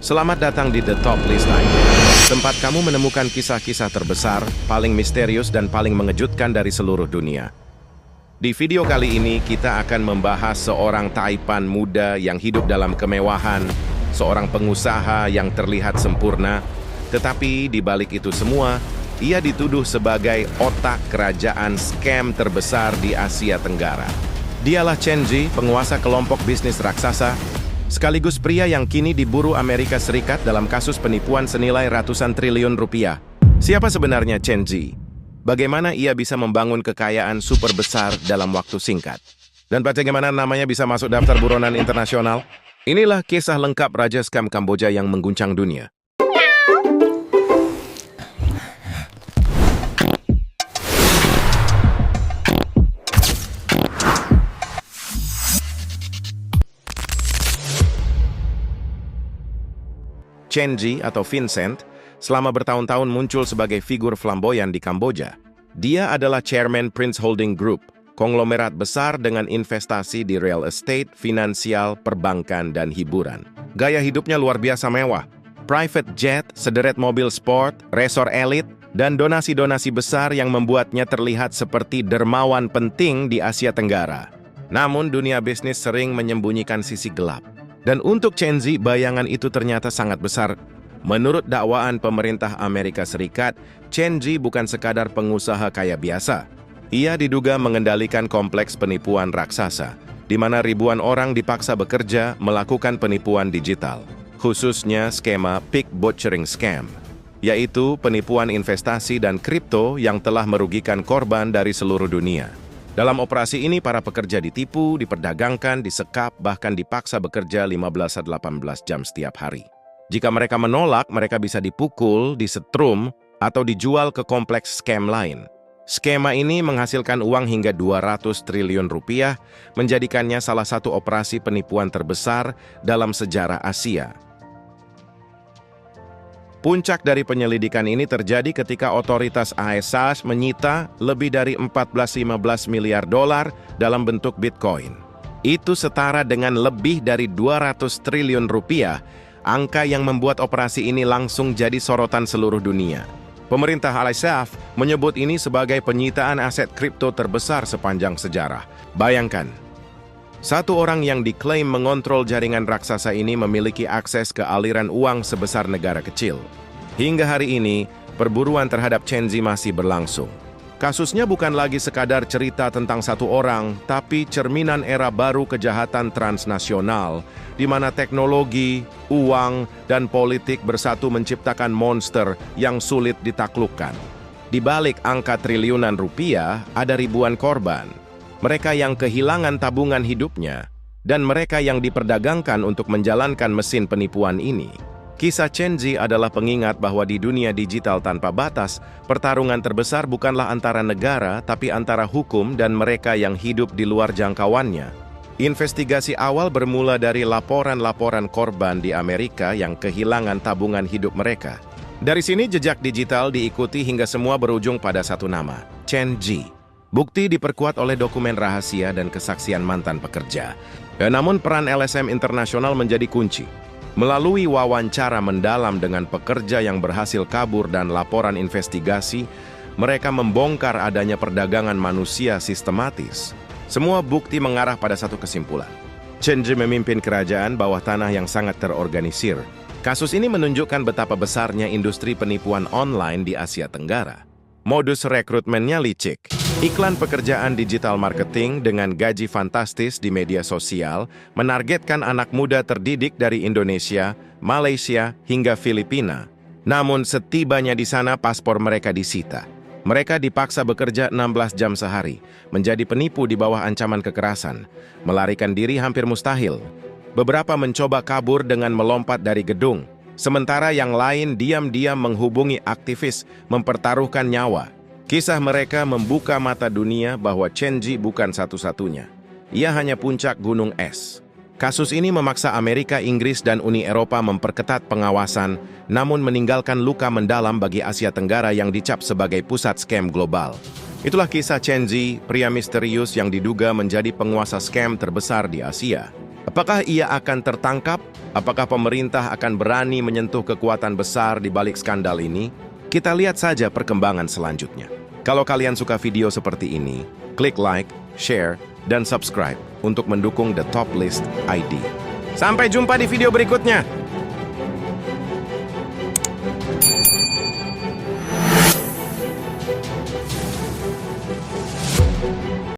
Selamat datang di The Top List ID, tempat kamu menemukan kisah-kisah terbesar, paling misterius dan paling mengejutkan dari seluruh dunia. Di video kali ini, kita akan membahas seorang Taipan muda yang hidup dalam kemewahan, seorang pengusaha yang terlihat sempurna, tetapi di balik itu semua, ia dituduh sebagai otak kerajaan scam terbesar di Asia Tenggara. Dialah Chen Ji, penguasa kelompok bisnis raksasa, sekaligus pria yang kini diburu Amerika Serikat dalam kasus penipuan senilai ratusan triliun rupiah. Siapa sebenarnya Chen Ji? Bagaimana ia bisa membangun kekayaan super besar dalam waktu singkat? Dan bagaimana namanya bisa masuk daftar buronan internasional? Inilah kisah lengkap Raja Scam Kamboja yang mengguncang dunia. Chen Ji atau Vincent selama bertahun-tahun muncul sebagai figur flamboyan di Kamboja. Dia adalah chairman Prince Holding Group, konglomerat besar dengan investasi di real estate, finansial, perbankan, dan hiburan. Gaya hidupnya luar biasa mewah. Private jet, sederet mobil sport, resort elit, dan donasi-donasi besar yang membuatnya terlihat seperti dermawan penting di Asia Tenggara. Namun dunia bisnis sering menyembunyikan sisi gelap. Dan untuk Chen Ji, bayangan itu ternyata sangat besar. Menurut dakwaan pemerintah Amerika Serikat, Chen Ji bukan sekadar pengusaha kaya biasa. Ia diduga mengendalikan kompleks penipuan raksasa, di mana ribuan orang dipaksa bekerja melakukan penipuan digital, khususnya skema pig butchering scam, yaitu penipuan investasi dan kripto yang telah merugikan korban dari seluruh dunia. Dalam operasi ini, para pekerja ditipu, diperdagangkan, disekap, bahkan dipaksa bekerja 15-18 jam setiap hari. Jika mereka menolak, mereka bisa dipukul, disetrum, atau dijual ke kompleks scam lain. Skema ini menghasilkan uang hingga 200 triliun rupiah, menjadikannya salah satu operasi penipuan terbesar dalam sejarah Asia. Puncak dari penyelidikan ini terjadi ketika otoritas AS menyita lebih dari 14-15 miliar dolar dalam bentuk Bitcoin. Itu setara dengan lebih dari 200 triliun rupiah, angka yang membuat operasi ini langsung jadi sorotan seluruh dunia. Pemerintah AS menyebut ini sebagai penyitaan aset kripto terbesar sepanjang sejarah. Bayangkan, satu orang yang diklaim mengontrol jaringan raksasa ini memiliki akses ke aliran uang sebesar negara kecil. Hingga hari ini, perburuan terhadap Chen Ji masih berlangsung. Kasusnya bukan lagi sekadar cerita tentang satu orang, tapi cerminan era baru kejahatan transnasional, di mana teknologi, uang, dan politik bersatu menciptakan monster yang sulit ditaklukkan. Di balik angka triliunan rupiah, ada ribuan korban. Mereka yang kehilangan tabungan hidupnya, dan mereka yang diperdagangkan untuk menjalankan mesin penipuan ini. Kisah Chen Ji adalah pengingat bahwa di dunia digital tanpa batas, pertarungan terbesar bukanlah antara negara, tapi antara hukum dan mereka yang hidup di luar jangkauannya. Investigasi awal bermula dari laporan-laporan korban di Amerika yang kehilangan tabungan hidup mereka. Dari sini jejak digital diikuti hingga semua berujung pada satu nama, Chen Ji. Bukti diperkuat oleh dokumen rahasia dan kesaksian mantan pekerja. Namun peran LSM internasional menjadi kunci. Melalui wawancara mendalam dengan pekerja yang berhasil kabur dan laporan investigasi, mereka membongkar adanya perdagangan manusia sistematis. Semua bukti mengarah pada satu kesimpulan. Chen Ji memimpin kerajaan bawah tanah yang sangat terorganisir. Kasus ini menunjukkan betapa besarnya industri penipuan online di Asia Tenggara. Modus rekrutmennya licik. Iklan pekerjaan digital marketing dengan gaji fantastis di media sosial menargetkan anak muda terdidik dari Indonesia, Malaysia, hingga Filipina. Namun setibanya di sana paspor mereka disita. Mereka dipaksa bekerja 16 jam sehari, menjadi penipu di bawah ancaman kekerasan. Melarikan diri hampir mustahil. Beberapa mencoba kabur dengan melompat dari gedung, sementara yang lain diam-diam menghubungi aktivis mempertaruhkan nyawa. Kisah mereka membuka mata dunia bahwa Chen Ji bukan satu-satunya. Ia hanya puncak gunung es. Kasus ini memaksa Amerika, Inggris, dan Uni Eropa memperketat pengawasan, namun meninggalkan luka mendalam bagi Asia Tenggara yang dicap sebagai pusat scam global. Itulah kisah Chen Ji, pria misterius yang diduga menjadi penguasa scam terbesar di Asia. Apakah ia akan tertangkap? Apakah pemerintah akan berani menyentuh kekuatan besar di balik skandal ini? Kita lihat saja perkembangan selanjutnya. Kalau kalian suka video seperti ini, klik like, share, dan subscribe untuk mendukung The Top List ID. Sampai jumpa di video berikutnya.